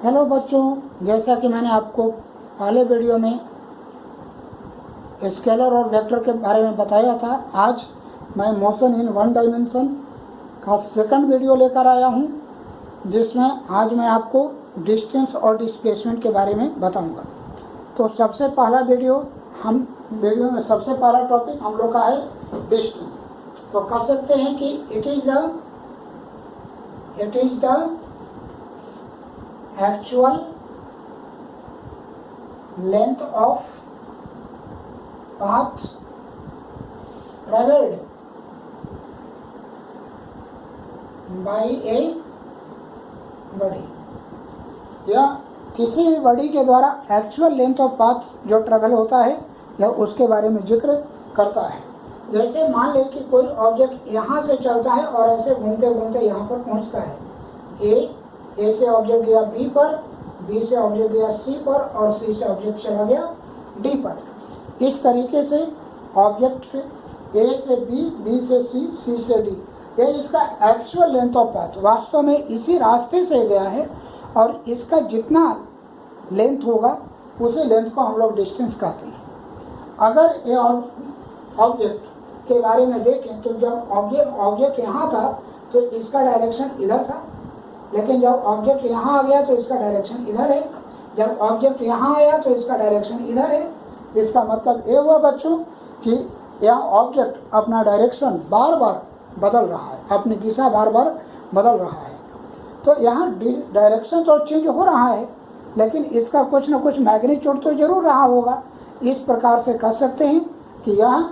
Hello बच्चों, जैसा कि मैंने आपको पहले वीडियो में स्केलर और वेक्टर के बारे में बताया था, आज मैं मोशन इन वन डायमेंशन का सेकंड वीडियो लेकर आया हूं, जिसमें आज मैं आपको डिस्टेंस और डिस्प्लेसमेंट के बारे में बताऊंगा। तो सबसे पहला वीडियो में सबसे पहला टॉपिक हम लोग का है डिस्टेंस। तो कह सकते हैं कि it is the actual length of path traveled by a body, या किसी भी बॉडी के द्वारा एक्चुअल लेंथ ऑफ पाथ जो ट्रेवल होता है या उसके बारे में जिक्र करता है। जैसे मान लें कि कोई ऑब्जेक्ट यहाँ से चलता है और ऐसे घूमते घूमते यहाँ पर पहुँचता है। ए से ऑब्जेक्ट गया बी पर, बी से ऑब्जेक्ट गया सी पर और सी से ऑब्जेक्ट चला गया डी पर। इस तरीके से ऑब्जेक्ट ए से बी, बी से सी, सी से डी, ये इसका एक्चुअल लेंथ ऑफ पाथ वास्तव में इसी रास्ते से गया है और इसका जितना लेंथ होगा उसी लेंथ को हम लोग डिस्टेंस कहते हैं। अगर ये ऑब्जेक्ट के बारे में देखें तो जब ऑब्जेक्ट यहाँ था तो इसका डायरेक्शन इधर था, लेकिन जब ऑब्जेक्ट यहाँ आ गया तो इसका डायरेक्शन इधर है। जब ऑब्जेक्ट यहाँ आया तो इसका डायरेक्शन इधर है। इसका मतलब ये हुआ बच्चों कि यह ऑब्जेक्ट अपना डायरेक्शन बार बार बदल रहा है, अपनी दिशा बार बार बदल रहा है। तो यहाँ डायरेक्शन तो चेंज हो रहा है, लेकिन इसका कुछ न कुछ मैग्नीट्यूड तो जरूर रहा होगा। इस प्रकार से कह सकते हैं कि यह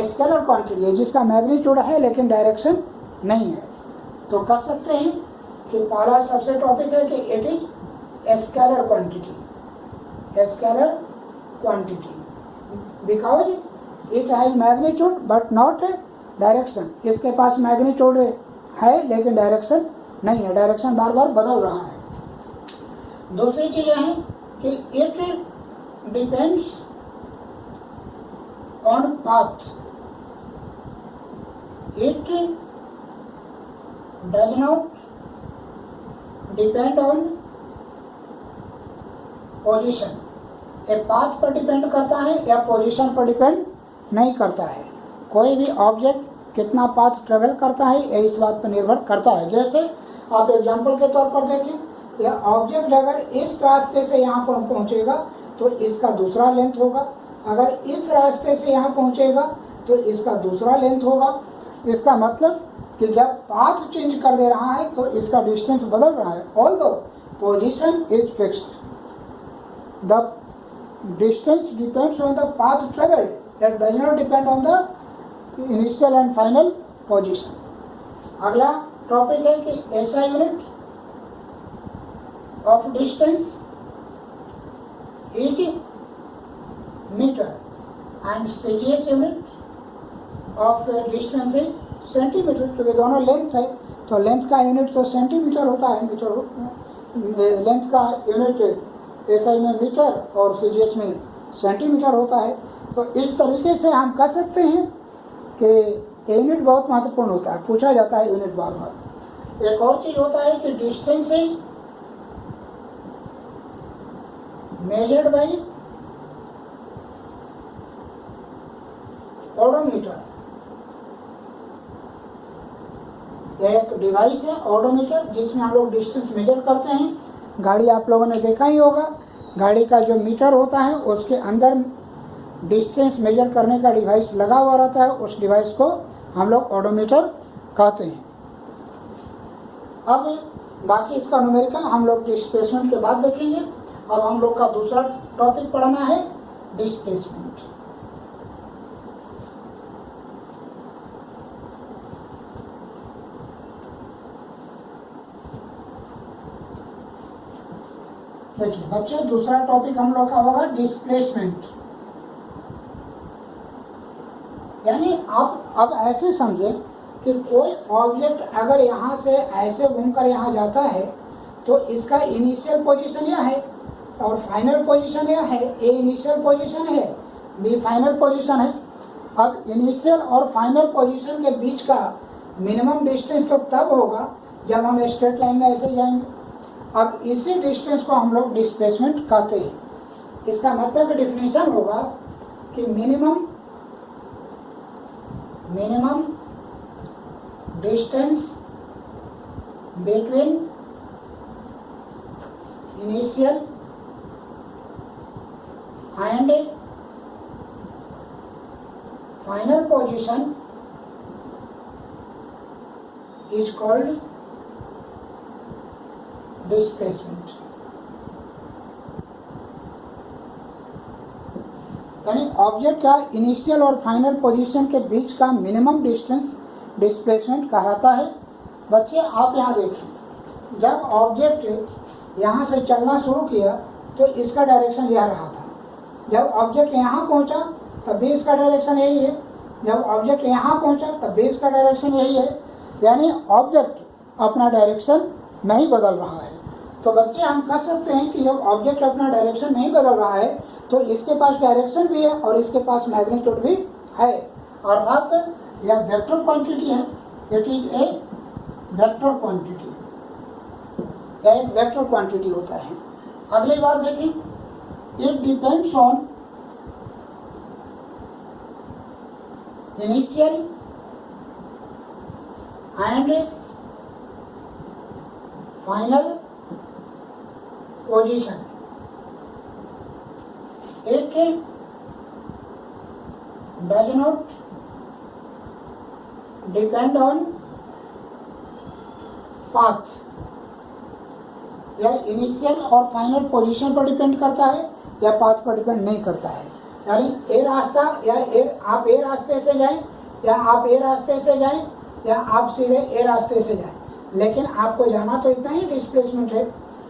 स्केलर क्वांटिटी है जिसका मैग्नीट्यूड है लेकिन डायरेक्शन नहीं है। तो कह सकते हैं कि पहला सबसे टॉपिक है कि it is scalar quantity because it has magnitude but not direction. इसके पास मैग्नीट्यूड है लेकिन डायरेक्शन नहीं है, डायरेक्शन बार बार बदल रहा है। दूसरी चीज है कि it depends on path, it does not depend on position. ये पाथ पर डिपेंड करता है या पोजीशन पर डिपेंड नहीं करता है। कोई भी ऑब्जेक्ट कितना पाथ ट्रेवल करता है ये इस बात पर निर्भर करता है। जैसे आप एग्जांपल के तौर पर देखें, यह ऑब्जेक्ट अगर इस रास्ते से यहाँ पर पहुँचेगा तो इसका दूसरा लेंथ होगा, अगर इस रास्ते से यहाँ पहुँचेगा तो इसका दूसरा लेंथ होगा। इसका मतलब कि जब पाथ चेंज कर दे रहा है तो इसका डिस्टेंस बदल रहा है। Although position is fixed, the distance depends on the path travelled, that does not depend on the initial and final position. अगला टॉपिक है कि SI unit of distance is metre and CGS unit of distance is centimetre. क्योंकि दोनों length है तो length का unit तो centimetre होता है, लेंथ का यूनिट एसआई में मीटर और सीजीएस में सेंटीमीटर होता है। तो इस तरीके से हम कह सकते हैं कि यूनिट बहुत महत्वपूर्ण होता है, पूछा जाता है यूनिट बार बार। एक और चीज होता है कि distance is measured by odometer. एक डिवाइस है ओडोमीटर जिसमें हम लोग डिस्टेंस मेजर करते हैं। गाड़ी आप लोगों ने देखा ही होगा, गाड़ी का जो मीटर होता है उसके अंदर डिस्टेंस मेजर करने का डिवाइस लगा हुआ रहता है, उस डिवाइस को हम लोग ओडोमीटर कहते हैं। अब बाकी इसका न्यूमेरिकल हम लोग डिस्प्लेसमेंट के बाद देखेंगे। अब हम लोग का दूसरा टॉपिक पढ़ना है डिस्प्लेसमेंट। देखिए बच्चों, दूसरा टॉपिक हम लोग का होगा डिस्प्लेसमेंट। यानी आप अब ऐसे समझे कि कोई ऑब्जेक्ट अगर यहाँ से ऐसे घूमकर यहाँ जाता है तो इसका इनिशियल पोजीशन यह है और फाइनल पोजीशन यह है। ए इनिशियल पोजीशन है, बी फाइनल पोजीशन है। अब इनिशियल और फाइनल पोजीशन के बीच का मिनिमम डिस्टेंस तो तब होगा जब हम स्ट्रेट लाइन में ऐसे जाएंगे। अब इसी डिस्टेंस को हम लोग डिस्प्लेसमेंट कहते हैं। इसका मतलब डिफिनेशन होगा कि minimum distance between initial and final position is called displacement। यानी ऑब्जेक्ट का इनिशियल और फाइनल पोजीशन के बीच का मिनिमम डिस्टेंस डिस्प्लेसमेंट कहलाता है। बच्चे आप यहाँ देखिए, जब ऑब्जेक्ट यहाँ से चलना शुरू किया तो इसका डायरेक्शन यह रहा था। जब ऑब्जेक्ट यहाँ पहुँचा तब भी इसका डायरेक्शन यही है। जब ऑब्जेक्ट यहाँ पहुँचा तब भी इसका डायरेक्शन यही है। यानी ऑब्जेक्ट अपना डायरेक्शन नहीं बदल रहा है। तो बच्चे हम कह सकते हैं कि जब ऑब्जेक्ट अपना डायरेक्शन नहीं बदल रहा है तो इसके पास डायरेक्शन भी है और इसके पास मैग्नीट्यूड भी है, अर्थात यह वेक्टर क्वांटिटी है। It is a vector quantity, यह एक वेक्टर क्वांटिटी होता है। अगली बात देखिए, it depends on initial and final position। It does not depend on path। यह इनिशियल और फाइनल पोजीशन पर डिपेंड करता है या पाथ पर डिपेंड नहीं करता है। यानी ए रास्ता या आप ए रास्ते से जाएं या आप ए रास्ते से जाएं या आप सीधे ए रास्ते से जाएं, लेकिन आपको जाना तो इतना ही डिस्प्लेसमेंट है।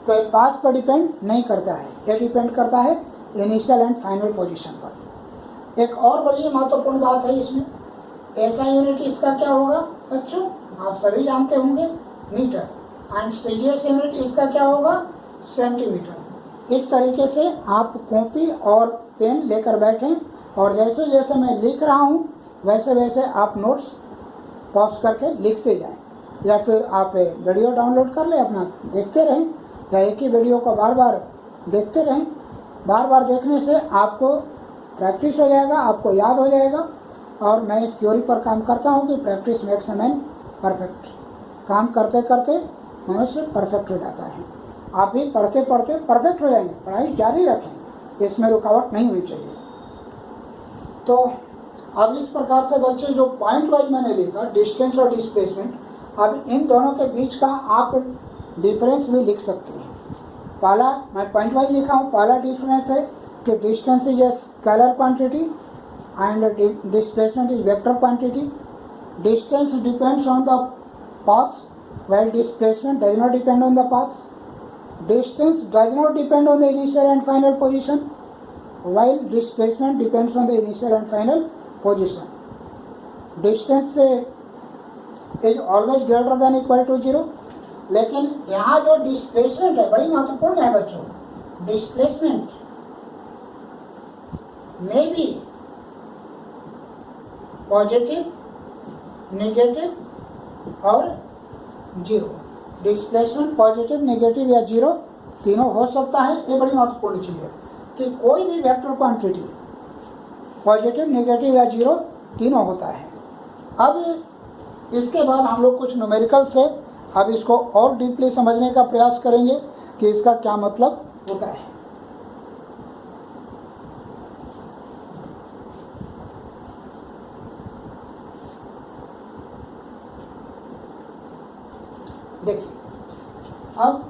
तो पाथ पर डिपेंड नहीं करता है, यह डिपेंड करता है इनिशियल एंड फाइनल पोजीशन पर। एक और बड़ी महत्वपूर्ण बात है इसमें, ऐसा यूनिट इसका क्या होगा बच्चों, आप सभी जानते होंगे, मीटर। एंड सीजीएस यूनिट इसका क्या होगा, सेंटीमीटर। इस तरीके से आप कॉपी और पेन लेकर बैठें और जैसे जैसे मैं लिख रहा हूँ वैसे वैसे आप नोट्स पॉज करके लिखते जाएं, या फिर आप वीडियो डाउनलोड कर लें, अपना देखते रहें, या एक ही वीडियो को बार बार देखते रहें। बार बार देखने से आपको प्रैक्टिस हो जाएगा, आपको याद हो जाएगा। और मैं इस थ्योरी पर काम करता हूँ कि practice makes a man perfect. काम करते करते मनुष्य परफेक्ट हो जाता है। आप भी पढ़ते पढ़ते परफेक्ट हो जाएंगे। पढ़ाई जारी रखें, इसमें रुकावट नहीं होनी चाहिए। तो अब इस प्रकार से बच्चे जो पॉइंट वाइज मैंने लिखा, डिस्टेंस और डिस्प्लेसमेंट, अब इन दोनों के बीच का आप डिफरेंस भी लिख सकते हैं। पहला मैं पॉइंट वाइज लिखा हूँ, पहला डिफरेंस है कि distance is a scalar quantity and displacement is vector quantity. Distance depends on the path while displacement does not depend on the path. Distance does not depend on the initial and final position, while displacement depends on the initial and final position. Distance is always greater than equal to 0, लेकिन यहाँ जो displacement है बड़ी महत्वपूर्ण है बच्चों। Displacement may be positive, negative और zero. Displacement positive, negative या जीरो तीनों हो सकता है। ये बड़ी महत्वपूर्ण चीज़ है कि कोई भी वेक्टर क्वांटिटी पॉजिटिव, नेगेटिव या जीरो तीनों होता है। अब इसके बाद हम लोग कुछ न्यूमेरिकल से अब इसको और डीपली समझने का प्रयास करेंगे कि इसका क्या मतलब होता है। देखिए, अब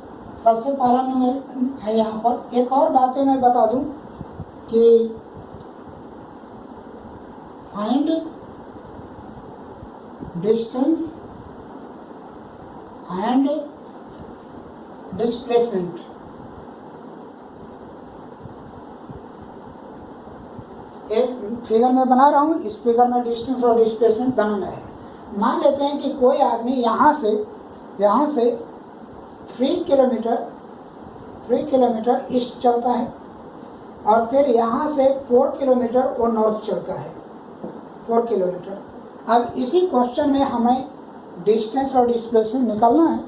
सबसे पहला नंबर है यहाँ पर। एक और बातें मैं बता दूं कि फाइंड डिस्टेंस एंड डिस्प्लेसमेंट। एक फिगर में बना रहा हूँ, इस फिगर में डिस्टेंस और डिस्प्लेसमेंट बनाना है। मान लेते हैं कि कोई आदमी यहाँ से 3 किलोमीटर ईस्ट चलता है और फिर यहाँ से 4 किलोमीटर वो नॉर्थ चलता है, 4 किलोमीटर। अब इसी क्वेश्चन में हमें डिस्टेंस और डिस्प्लेसमेंट निकालना है।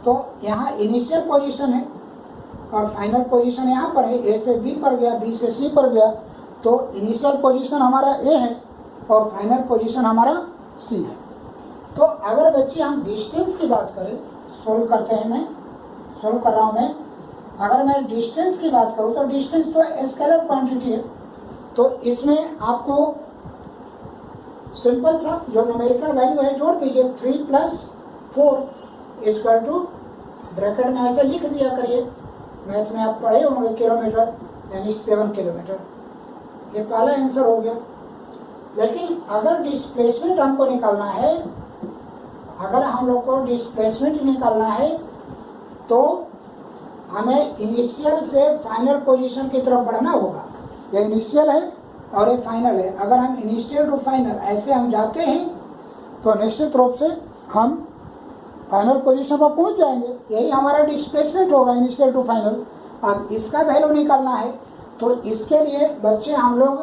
तो यहाँ इनिशियल पोजीशन है और फाइनल पोजीशन यहाँ पर है। ए से बी पर गया, बी से सी पर गया, तो इनिशियल पोजीशन हमारा ए है और फाइनल पोजीशन हमारा सी है। तो अगर बच्चे हम डिस्टेंस की बात करें, सोल्व करते हैं, मैं सोल्व कर रहा हूँ मैं। अगर मैं डिस्टेंस की बात करूँ तो डिस्टेंस तो स्केलर क्वांटिटी है, तो इसमें आपको सिंपल सा जो न्यूमेरिकल वैल्यू है जोड़ दीजिए। 3 + 4 इक्वल टू, ब्रैकेट में ऐसे लिख दिया करिए, मैथ में आप पढ़े होंगे किलोमीटर, यानी 7 किलोमीटर। ये पहला आंसर हो गया। लेकिन अगर डिस्प्लेसमेंट हमको निकालना है, अगर हम लोग को डिस्प्लेसमेंट निकालना है तो हमें इनिशियल से फाइनल पोजीशन की तरफ बढ़ना होगा। ये इनिशियल है और ये फाइनल है। अगर हम इनिशियल टू फाइनल ऐसे हम जाते हैं तो निश्चित रूप से हम फाइनल पोजीशन पर पहुंच जाएंगे। यही हमारा डिस्प्लेसमेंट होगा, इनिशियल टू फाइनल। अब इसका वैल्यू निकालना है तो इसके लिए बच्चे हम लोग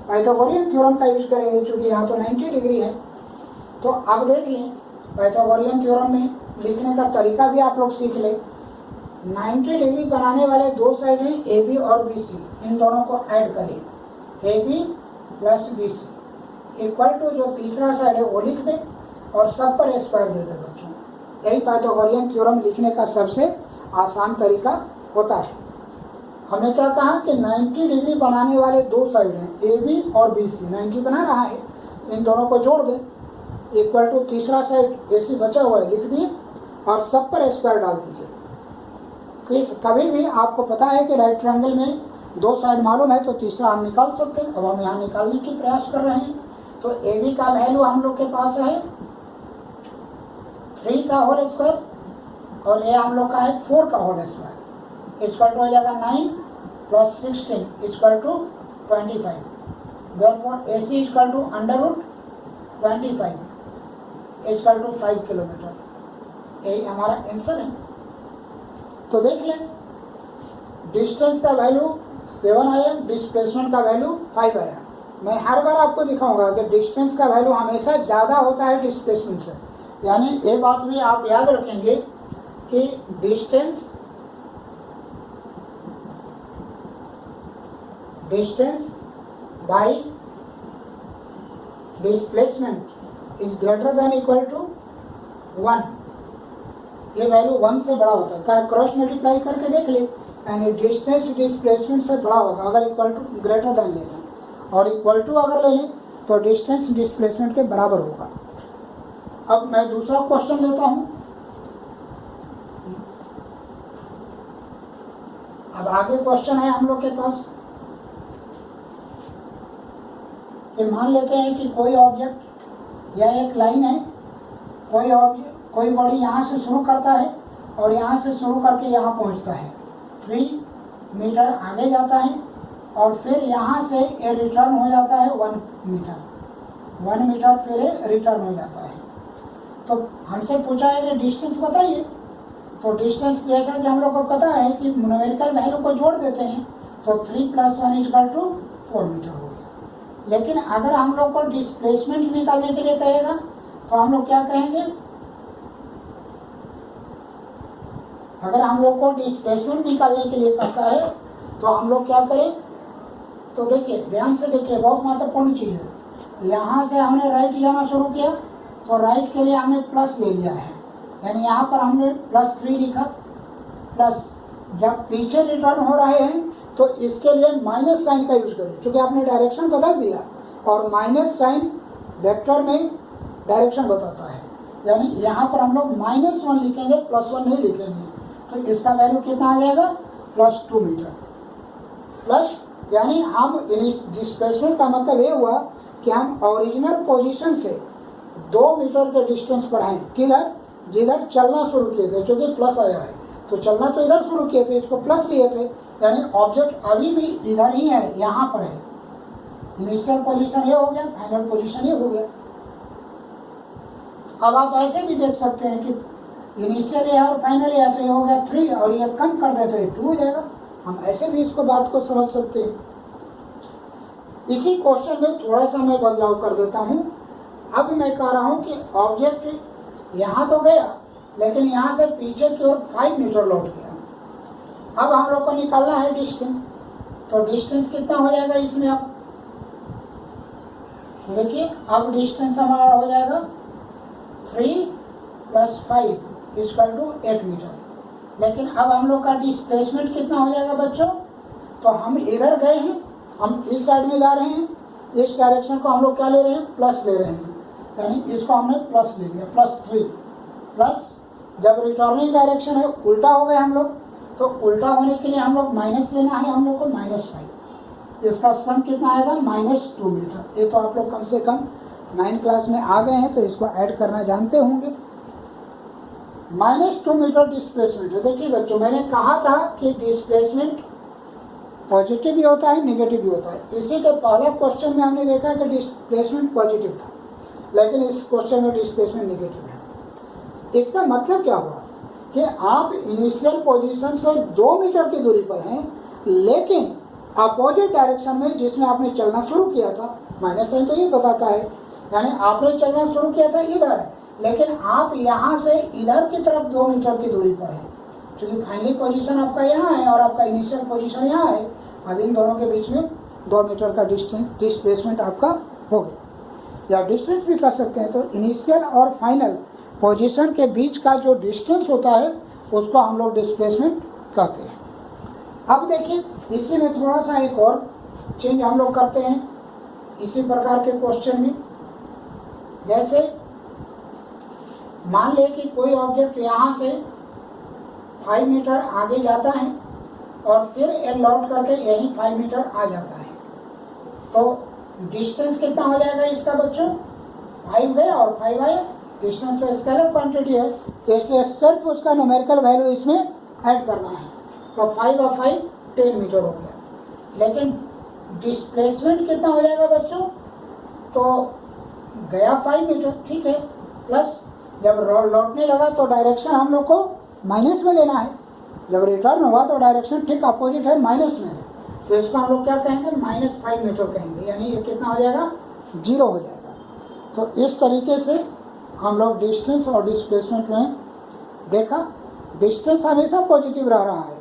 पाइथागोरियन थ्योरम का यूज करेंगे, क्योंकि यहाँ तो 90 डिग्री है। तो अब देख लें, पाइथागोरियन थ्योरम में लिखने का तरीका भी आप लोग सीख लें। 90 डिग्री बनाने वाले दो साइड हैं ए बी और बी सी, इन दोनों को ऐड करिए, A B plus B C equal to जो तीसरा साइड है वो लिख दें और सब पर स्क्वायर दे दें बच्चों। यही पाइथागोरियन थ्योरम लिखने का सबसे आसान तरीका होता है। हमने क्या कहा कि 90 डिग्री बनाने वाले दो साइड हैं ए बी और बी सी, 90 बना रहा है, इन दोनों को जोड़ दें, इक्वल टू तीसरा साइड ए सी बचा हुआ है लिख दिए और सब पर स्क्वायर डाल दीजिए। कभी भी आपको पता है कि राइट ट्रायंगल में दो साइड मालूम है तो तीसरा हम निकाल सकते हैं। अब हम यहाँ निकालने की प्रयास कर रहे हैं। तो ए बी का वैल्यू हम लोग के पास है 3 का होल स्क्वायर और ए हम लोग का है 4 का होल स्क्वायर, इक्वल टू हो जाएगा 9 + 16 equal to 25। Therefore A C equal to √25 equal to 5 kilometre. यही हमारा आंसर है। तो देख लें, डिस्टेंस का वैल्यू 7 आया, डिस्प्लेसमेंट का वैल्यू 5 आया। मैं हर बार आपको दिखाऊंगा कि डिस्टेंस का वैल्यू हमेशा ज़्यादा होता है डिस्प्लेसमेंट से। यानी ये बात भी आप याद रखेंगे कि distance by displacement is greater than equal to 1। ये वैल्यू 1 से बड़ा होता है। क्रॉस मल्टीप्लाई करके देख ले, यानी डिस्टेंस डिस्प्लेसमेंट से बड़ा होगा अगर इक्वल टू ग्रेटर देन ले लें, और इक्वल टू अगर ले लें तो डिस्टेंस डिस्प्लेसमेंट के बराबर होगा। अब मैं दूसरा क्वेश्चन लेता हूं। अब आगे क्वेश्चन है हम लोग के पास कि मान लेते हैं कि कोई ऑब्जेक्ट या एक लाइन है, कोई बॉडी यहाँ से शुरू करता है और यहाँ से शुरू करके यहाँ पहुँचता है, 3 मीटर आगे जाता है और फिर यहाँ से ये रिटर्न हो जाता है 1 मीटर फिर ये रिटर्न हो जाता है। तो हमसे पूछा है कि डिस्टेंस बताइए। तो डिस्टेंस जैसा कि हम लोग को पता है कि न्यूमेरिकल वैल्यू को जोड़ देते हैं तो 3 + 1 इक्वल टू 4 मीटर हो गया। लेकिन अगर हम लोग को डिस्प्लेसमेंट निकालने के लिए कहेगा तो हम लोग क्या कहेंगे? अगर हम लोग को डिस्प्लेसमेंट निकालने के लिए कहता है तो हम लोग क्या करें? तो देखिए, ध्यान से देखिए, बहुत महत्वपूर्ण चीज़ है। यहाँ से हमने राइट जाना शुरू किया तो राइट के लिए हमने प्लस ले लिया है, यानी यहाँ पर हमने +3 लिखा। प्लस जब पीछे रिटर्न हो रहे हैं तो इसके लिए माइनस साइन का यूज करें, क्योंकि आपने डायरेक्शन बदल दिया और माइनस साइन वेक्टर में डायरेक्शन बताता है। यानी यहाँ पर हम लोग -1 लिखेंगे, +1 नहीं लिखेंगे। तो इसका वैल्यू कितना आ जाएगा? +2 मीटर। प्लस यानी हम डिस्प्लेसमेंट का मतलब ये हुआ कि हम ओरिजिनल पोजीशन से 2 मीटर के डिस्टेंस पर आए। किधर? जिधर चलना शुरू किए थे, जो कि प्लस आया है। तो चलना तो इधर शुरू किए थे, इसको प्लस लिए थे, यानी ऑब्जेक्ट अभी भी इधर ही है, यहाँ पर है। इनिशियल पोजीशन ये हो गया, फाइनल पोजीशन ये हो गया। अब आप ऐसे भी देख सकते हैं कि इनिशियल है और फाइनल है, तो ये हो गया 3 और ये कम कर दे तो ये 2 हो जाएगा। हम ऐसे भी इसको बात को समझ सकते हैं। इसी क्वेश्चन में थोड़ा सा मैं बदलाव कर देता हूँ। अब मैं कह रहा हूँ कि ऑब्जेक्ट यहाँ तो गया लेकिन यहाँ से पीछे की ओर 5 मीटर लौट गया। अब हम लोग को निकालना है डिस्टेंस, तो डिस्टेंस कितना हो जाएगा इसमें? अब देखिए, अब डिस्टेंस हमारा हो जाएगा 3 + 5 = 8 मीटर। लेकिन अब हम लोग का डिस्प्लेसमेंट कितना हो जाएगा बच्चों? तो हम इधर गए हैं, हम इस साइड में जा रहे हैं, इस डायरेक्शन को हम लोग क्या ले रहे हैं? प्लस ले रहे हैं, यानी इसको हमने प्लस ले लिया, +3 प्लस जब रिटर्निंग डायरेक्शन है उल्टा हो गए हम लोग, तो उल्टा होने के लिए हम लोग माइनस लेना है हम लोग को, -5। इसका सम कितना आएगा? -2 मीटर। ये तो आप लोग कम से कम 9 क्लास में आ गए हैं, तो इसको ऐड करना जानते होंगे। -2 मीटर डिस्प्लेसमेंट है। देखिए बच्चों, मैंने कहा था कि डिस्प्लेसमेंट पॉजिटिव भी होता है, नेगेटिव भी होता है। इसी के पहले क्वेश्चन में हमने देखा कि डिस्प्लेसमेंट पॉजिटिव था, लेकिन इस क्वेश्चन में डिस्प्लेसमेंट नेगेटिव है। इसका मतलब क्या हुआ कि आप इनिशियल पोजीशन से 2 मीटर की दूरी पर हैं, लेकिन अपोजिट डायरेक्शन में जिसमें आपने चलना शुरू किया था, माइनस साइन तो ये बताता है, यानी आपने चलना शुरू किया था इधर, लेकिन आप यहाँ से इधर की तरफ 2 मीटर की दूरी पर हैं। क्योंकि फाइनली पोजीशन आपका यहाँ है और आपका इनिशियल पोजीशन यहाँ है, अब इन दोनों के बीच में 2 मीटर का डिस्प्लेसमेंट आपका हो गया, या डिस्टेंस भी कर सकते हैं। तो इनिशियल और फाइनल पोजीशन के बीच का जो डिस्टेंस होता है उसको हम लोग डिस्प्लेसमेंट कहते हैं। अब देखिए, इसी में थोड़ा सा एक और चेंज हम लोग करते हैं इसी प्रकार के क्वेश्चन में। जैसे मान ले कि कोई ऑब्जेक्ट यहाँ से 5 मीटर आगे जाता है और फिर लौट करके यही 5 मीटर आ जाता है, तो डिस्टेंस कितना हो जाएगा इसका बच्चों? 5 गया और 5 आया। डिस्टेंस तो स्केलर क्वांटिटी है, तो इसलिए सिर्फ उसका न्यूमेरिकल वैल्यू इसमें ऐड करना है, तो 5 और 5 10 मीटर हो गया। लेकिन डिस्प्लेसमेंट कितना हो जाएगा बच्चों? तो गया 5 मीटर, ठीक है, प्लस जब लौटने लगा तो डायरेक्शन हम लोग को माइनस में लेना है। जब रिटर्न हुआ तो डायरेक्शन ठीक अपोजिट है, माइनस में है, तो इसको हम लोग क्या कहेंगे? -5 मीटर कहेंगे, यानी ये कितना हो जाएगा? 0 हो जाएगा। तो इस तरीके से हम लोग डिस्टेंस और डिस्प्लेसमेंट में देखा, डिस्टेंस हमेशा पॉजिटिव रह रहा है,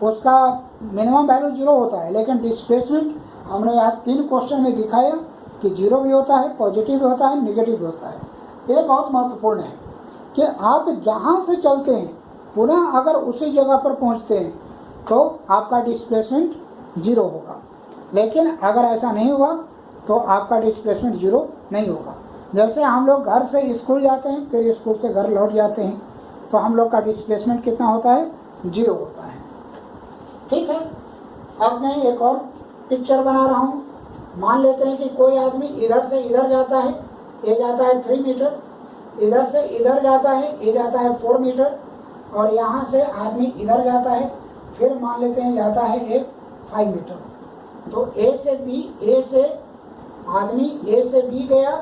उसका मिनिमम वैल्यू 0 होता है, लेकिन डिस्प्लेसमेंट हमने यहाँ 3 क्वेश्चन में दिखाया कि 0 भी होता है, पॉजिटिव भी होता है, नेगेटिव भी होता है। ये बहुत महत्वपूर्ण है कि आप जहाँ से चलते हैं पुनः अगर उसी जगह पर पहुँचते हैं तो आपका डिस्प्लेसमेंट 0 होगा, लेकिन अगर ऐसा नहीं हुआ तो आपका डिस्प्लेसमेंट 0 नहीं होगा। जैसे हम लोग घर से स्कूल जाते हैं, फिर स्कूल से घर लौट जाते हैं, तो हम लोग का डिस्प्लेसमेंट कितना होता है? 0 होता है। ठीक है, अब मैं एक और पिक्चर बना रहा हूँ। मान लेते हैं कि कोई आदमी इधर से इधर जाता है, ये जाता है 3 मीटर, इधर से इधर जाता है, ये जाता है 4 मीटर, और यहाँ से आदमी इधर जाता है, फिर मान लेते हैं जाता है एक 5 मीटर। तो ए से आदमी ए से बी गया,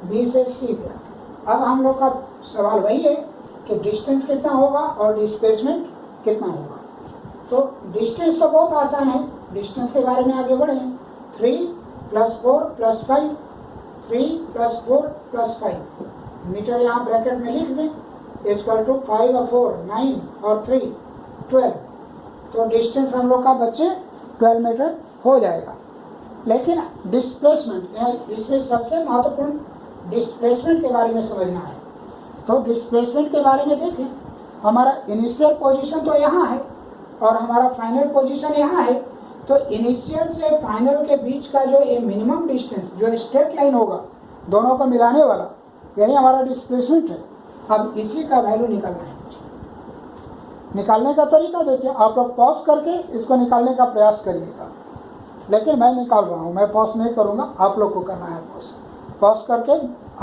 बी से सी गया। अब हम लोग का सवाल वही है कि डिस्टेंस कितना होगा और डिस्प्लेसमेंट कितना होगा। तो डिस्टेंस तो बहुत आसान है, डिस्टेंस के बारे में आगे बढ़े। 3 + 4 + 5, 3 + 4 + 5 मीटर यहाँ ब्रैकेट में लिख दें, = 5 और 4 9 और 3 12। तो डिस्टेंस हम लोग का बच्चे 12 मीटर हो जाएगा। लेकिन डिस्प्लेसमेंट, इसमें सबसे महत्वपूर्ण डिस्प्लेसमेंट के बारे में समझना है। तो डिस्प्लेसमेंट के बारे में देखें, हमारा इनिशियल पोजीशन तो यहाँ है और हमारा फाइनल पोजीशन यहाँ है, तो इनिशियल से फाइनल के बीच का जो ये मिनिमम डिस्टेंस, जो स्ट्रेट लाइन होगा दोनों को मिलाने वाला, यही हमारा डिस्प्लेसमेंट है। अब इसी का वैल्यू निकालना है। निकालने का तरीका देखिए, आप लोग पॉज करके इसको निकालने का प्रयास करिएगा, लेकिन मैं निकाल रहा हूँ, मैं पॉज नहीं करूँगा, आप लोग को करना है पॉज करके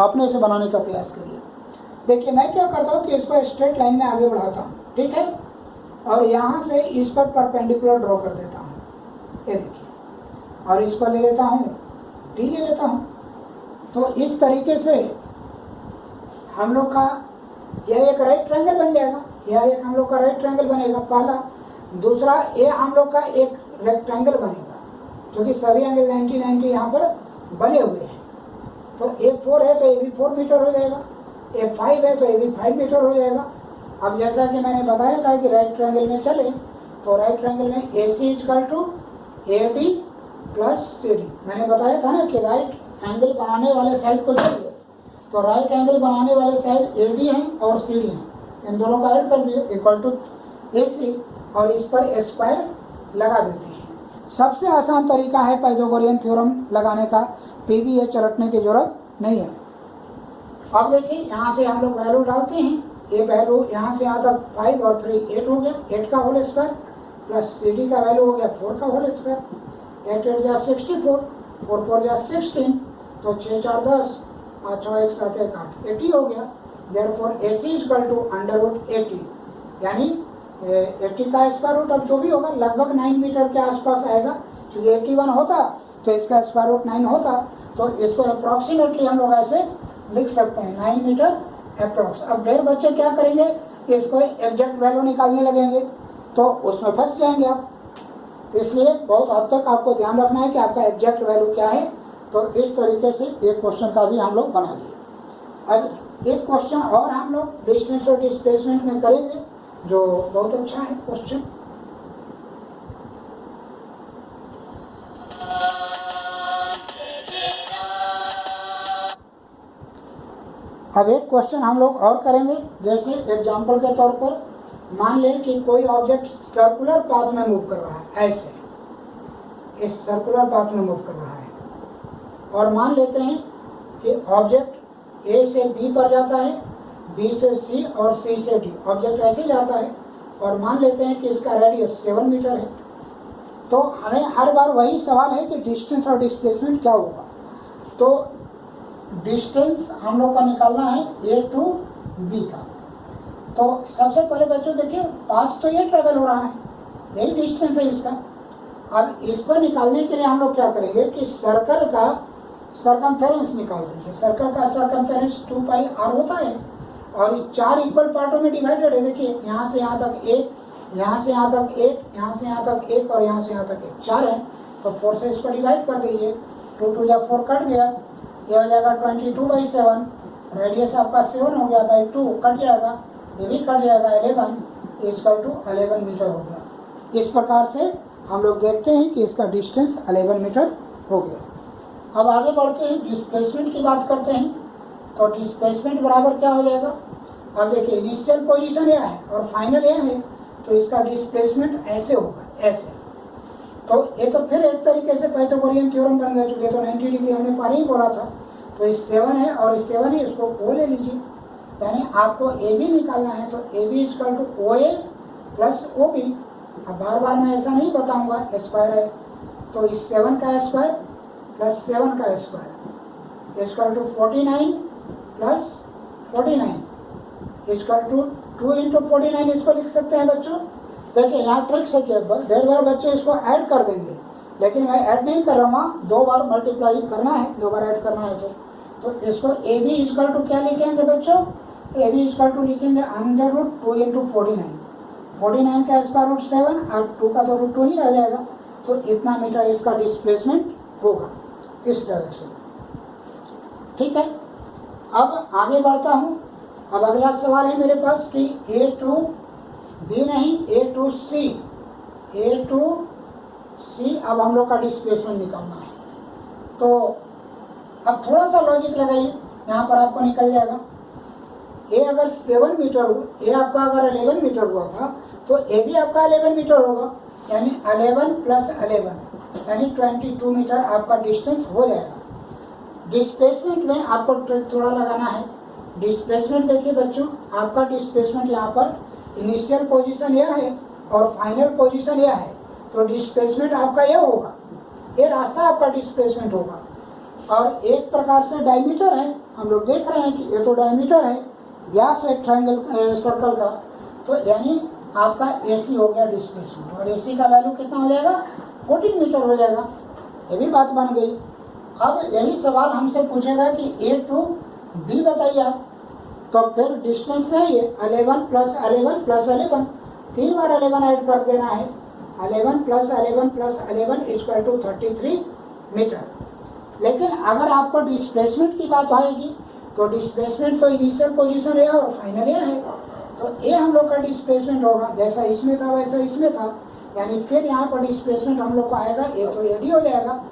आपने इसे बनाने का प्रयास करिए। देखिए मैं क्या करता हूँ कि इसको स्ट्रेट लाइन में आगे बढ़ाता हूँ, ठीक है, और यहाँ से इस पर परपेंडिकुलर ड्रॉ कर देता हूँ, ये देखिए, और इसको ले लेता हूँ डी ले लेता हूँ। तो इस तरीके से हम लोग का यह एक राइट ट्रायंगल बन जाएगा, यह एक हम लोग का राइट ट्रायंगल बनेगा पहला। दूसरा, ये हम लोग का एक रेक्टेंगल बनेगा, क्योंकि सभी एंगल 90-90 यहाँ पर बने हुए हैं। तो A4 है तो ये भी 4 मीटर हो जाएगा, A5 है तो ये भी 5 मीटर हो जाएगा, अब जैसा कि मैंने बताया था कि राइट ट्रायंगल में चले तो राइट ट्रायंगल में AC equal to AD plus CD। मैंने बताया था ना कि राइट एंगल बनाने वाले साइड को चाहिए, तो राइट एंगल बनाने वाले साइड AD है और CD है, इन दोनों का ऐड कर दिए इक्वल टू AC और इस पर स्क्वायर लगा देते हैं। सबसे आसान तरीका है पाइथागोरियन थ्योरम लगाने का, PVH रखने की जरूरत नहीं है। अब देखिए यहाँ से हम लोग वैल्यू डालते हैं, ये वैल्यू यहाँ से यहाँ तक 5 और 3 8 हो गया, 8 का होल स्क्वायर प्लस CD का वैल्यू हो गया 4 का होल स्क्वायर, 8 8 जा 64, 4 4 जा 16, तो 6 4 10, 8 6 1 7 1 8, 80 हो गया। देयरफॉर AC इक्वल टू √80, यानी 80 का स्क्वायर रूट अब जो भी होगा लगभग 9 मीटर के आसपास आएगा, क्योंकि 81 होता तो इसका स्क्वायर रूट 9 होता, तो इसको अप्रॉक्सीमेटली हम लोग ऐसे लिख सकते हैं 9 मीटर अप्रॉक्स। अब ढेर बच्चे क्या करेंगे कि इसको एग्जैक्ट वैल्यू निकालने लगेंगे तो उसमें फंस जाएंगे आप, इसलिए बहुत हद तक आपको ध्यान रखना है कि आपका एग्जैक्ट वैल्यू क्या है। तो इस तरीके से एक क्वेश्चन का भी हम लोग बना लिए। अब एक क्वेश्चन और हम लोग डिस्टेंस और डिस्प्लेसमेंट में करेंगे जो बहुत अच्छा है क्वेश्चन। अब एक क्वेश्चन हम लोग और करेंगे, जैसे एग्जांपल के तौर पर मान लें कि कोई ऑब्जेक्ट सर्कुलर पाथ में मूव कर रहा है, ऐसे इस सर्कुलर पाथ में मूव कर रहा है, और मान लेते हैं कि ऑब्जेक्ट A से B पर जाता है, B से C और C से D, ऑब्जेक्ट ऐसे जाता है, और मान लेते हैं कि इसका रेडियस 7 मीटर है। तो हमें हर बार वही सवाल है कि डिस्टेंस और डिस्प्लेसमेंट क्या होगा। तो डिस्टेंस हम लोग का निकालना है A टू B का। तो सबसे पहले बच्चों देखिए पाथ तो ये ट्रेवल हो रहा है, यही डिस्टेंस है इसका। अब इसको निकालने के लिए हम लोग क्या करेंगे कि सर्कल का सर्कमफेरेंस निकाल देंगे। सर्कल का सर्कमफेरेंस 2 पाई r होता है और 4 इक्वल पार्टों में डिवाइडेड है। देखिए यहाँ से यहाँ तक 1, यहाँ से यहाँ तक 1, यहाँ से यहाँ तक 1 और यहाँ से यहाँ तक 1, 4 है। तो 4 से इसको डिवाइड कर दीजिए, 2 2 जा 4 कट गया, ये हो जाएगा 22/7, रेडियस आपका 7 हो गया, बाई 2 कट जाएगा, ये भी कट जाएगा, 11 इक्वल टू 11 मीटर हो गया। इस प्रकार से हम लोग देखते हैं कि इसका डिस्टेंस 11 मीटर हो गया। अब आगे बढ़ते हैं, डिस्प्लेसमेंट की बात करते हैं। तो डिस्प्लेसमेंट बराबर क्या हो जाएगा, अब देखिए इनिशियल पोजीशन यह है और फाइनल यह है, तो इसका डिस्प्लेसमेंट ऐसे होगा, ऐसे। तो ये तो फिर एक तरीके से पाइथागोरियन थ्योरम बन गया, चूंकि तो 90 डिग्री हमने पहले ही बोला था। तो इस 7 है और इस 7 है, इसको O ले लीजिए, यानी आपको AB निकालना है। तो AB equal to OA plus OB। अब बार बार मैं ऐसा नहीं बताऊंगा, स्क्वायर है, तो इस 7 का स्क्वायर प्लस 7 का square equal to 49 plus 49 equal to 2 into 49 इसको लिख सकते हैं बच्चों। देखिए यहाँ ट्रिक से क्या, ढेर बार बच्चे इसको ऐड कर देंगे, लेकिन मैं ऐड नहीं कर रहा हूँ, 2 बार मल्टीप्लाई करना है, 2 बार ऐड करना है। तो इसको AB इक्वल टू क्या लिखेंगे बच्चों, AB इक्वल टू लिखेंगे √2 इंटू 49, 49 का स्क्वायर रूट 7 और 2 का तो रूट 2 ही रह जाएगा। तो इतना मीटर इसका डिस्प्लेसमेंट होगा इस डायरेक्शन में, ठीक है। अब आगे बढ़ता हूँ। अब अगला सवाल है मेरे पास कि A टू B नहीं, A to C, A to C अब हम लोग का डिस्प्लेसमेंट निकालना है। तो अब थोड़ा सा लॉजिक लगाइए, यहाँ पर आपको निकल जाएगा। A अगर 7 मीटर हो, A आपका अगर 11 मीटर हुआ था, तो A भी आपका 11 मीटर होगा, यानी 11 प्लस 11 यानी 22 मीटर आपका डिस्टेंस हो जाएगा। डिस्प्लेसमेंट में आपको ट्रिक थोड़ा लगाना है। डिस्प्लेसमेंट देखिए बच्चों, आपका डिस्प्लेसमेंट यहाँ पर इनिशियल पोजीशन यह है और फाइनल पोजीशन यह है, तो डिस्प्लेसमेंट आपका यह होगा, ये रास्ता आपका डिस्प्लेसमेंट होगा। और एक प्रकार से डायमीटर है, हम लोग देख रहे हैं कि ये तो डायमीटर है, व्यास है ट्रायंगल सर्कल का, तो यानी आपका AC हो गया डिस्प्लेसमेंट, और AC का वैल्यू कितना हो जाएगा, 14 मीटर हो जाएगा। ये भी बात बन गई। अब यही सवाल हमसे पूछेगा कि A टू B बताइए आप, तो फिर डिस्टेंस में ये 11 प्लस 11 प्लस 11, 3 बार 11 ऐड कर देना है, 11 plus 11 plus 11 equal to 33 metre. लेकिन अगर आपको डिस्प्लेसमेंट की बात आएगी तो डिस्प्लेसमेंट तो इनिशियल पोजीशन है और फाइनल है, तो ये हम लोग का डिस्प्लेसमेंट होगा, जैसा इसमें था वैसा इसमें था, यानी फिर यहाँ पर डिस्प्लेसमेंट हम लोग को आएगा ए तो एडी हो जाएगा,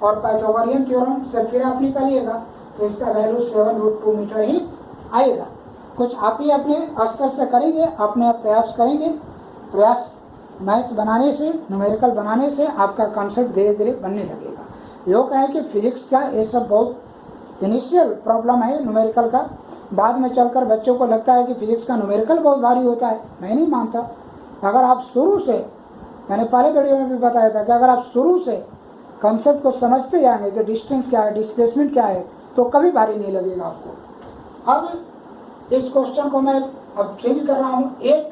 और पाइथागोरियन थ्योरम से फिर आप निकालिएगा तो इसका वैल्यू 7√2 मीटर ही आएगा। कुछ आप ही अपने स्तर से करेंगे, अपने प्रयास करेंगे, प्रयास मैथ बनाने से, न्यूमेरिकल बनाने से आपका कॉन्सेप्ट धीरे धीरे बनने लगेगा। लोग कहें कि फिजिक्स का ये सब बहुत इनिशियल प्रॉब्लम है न्यूमेरिकल का, बाद में चलकर बच्चों को लगता है कि फिजिक्स का न्यूमेरिकल बहुत भारी होता है। मैं नहीं मानता। अगर आप शुरू से, मैंने पहले वीडियो में भी बताया था कि अगर आप शुरू से कॉन्सेप्ट को समझते जाएंगे कि डिस्टेंस क्या है, डिस्प्लेसमेंट क्या है, तो कभी भारी नहीं लगेगा आपको। अब इस क्वेश्चन को मैं अब चेंज कर रहा हूँ ए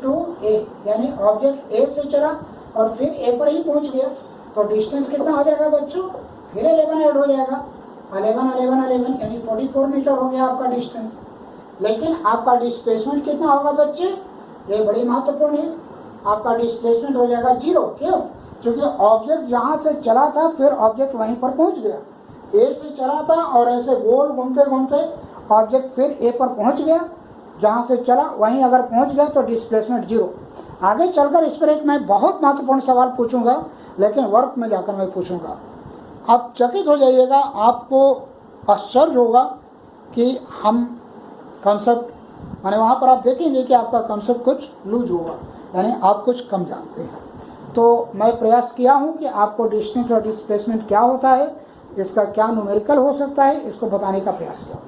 टू ए, यानी ऑब्जेक्ट ए से चला और फिर ए पर ही पहुंच गया, तो डिस्टेंस कितना हो जाएगा बच्चों, फिर 11 ऐड हो जाएगा, 11 यानी 44 मीटर हो गया आपका डिस्टेंस। लेकिन आपका डिस्प्लेसमेंट कितना होगा बच्चे, ये बड़ी महत्वपूर्ण है, आपका डिस्प्लेसमेंट हो जाएगा 0। क्यों? क्योंकि ऑब्जेक्ट जहाँ से चला था फिर ऑब्जेक्ट वहीं पर पहुंच गया, ए से चला था और ऐसे गोल घूमते घूमते ऑब्जेक्ट फिर ए पर पहुंच गया, जहाँ से चला वहीं अगर पहुंच गया तो डिस्प्लेसमेंट 0। आगे चलकर इस पर एक मैं बहुत महत्वपूर्ण सवाल पूछूंगा, लेकिन वर्क में जाकर मैं पूछूंगा। आप चकित हो जाइएगा, आपको आश्चर्य होगा कि हम कॉन्सेप्ट, माने वहाँ पर आप देखेंगे कि आपका कॉन्सेप्ट कुछ लूज होगा, यानी आप कुछ कम जानते हैं। तो मैं प्रयास किया हूँ कि आपको डिस्टेंस और डिस्प्लेसमेंट क्या होता है, इसका क्या न्यूमेरिकल हो सकता है, इसको बताने का प्रयास किया।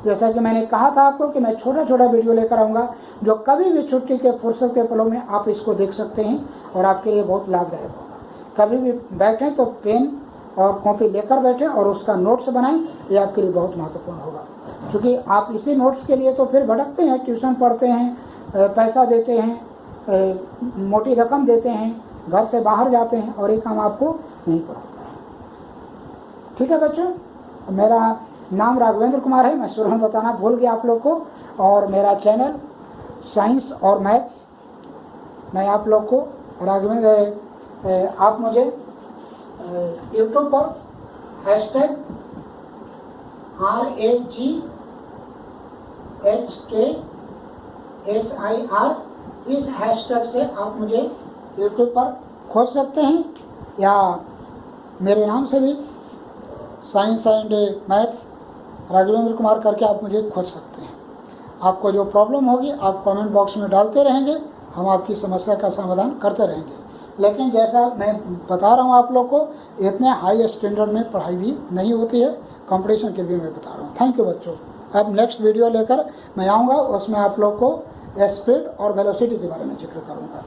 जैसा कि मैंने कहा था आपको कि मैं छोटा छोटा वीडियो लेकर आऊँगा, जो कभी भी छुट्टी के फुर्सत के पलों में आप इसको देख सकते हैं और आपके लिए बहुत लाभदायक होगा। कभी भी बैठें तो पेन और कॉपी लेकर बैठें और उसका नोट्स बनाएं, ये आपके लिए बहुत महत्वपूर्ण होगा। क्योंकि आप इसी नोट्स के लिए तो फिर भटकते हैं, ट्यूशन पढ़ते हैं, पैसा देते हैं, मोटी रकम देते हैं, घर से बाहर जाते हैं और ये काम आपको नहीं पर होता है। ठीक है बच्चों, मेरा नाम राघवेंद्र कुमार है, मैं शुरू में बताना भूल गया आप लोग को, और मेरा चैनल साइंस और मैथ। मैं आप लोग को राघवेंद्र, आप मुझे यूट्यूब पर #RAGHKSIR इस हैशटैग से आप मुझे यूट्यूब पर खोज सकते हैं, या मेरे नाम से भी science and math Raghavendra Kumar करके आप मुझे खोज सकते हैं। आपको जो प्रॉब्लम होगी आप कमेंट बॉक्स में डालते रहेंगे, हम आपकी समस्या का समाधान करते रहेंगे। लेकिन जैसा मैं बता रहा हूँ आप लोग को, इतने हाई स्टैंडर्ड में पढ़ाई भी नहीं होती है, कंपटीशन के लिए मैं बता रहा हूँ। थैंक यू बच्चों। अब नेक्स्ट वीडियो लेकर मैं आऊँगा, उसमें आप लोग को स्पीड और वेलोसिटी के बारे में जिक्र करूँगा।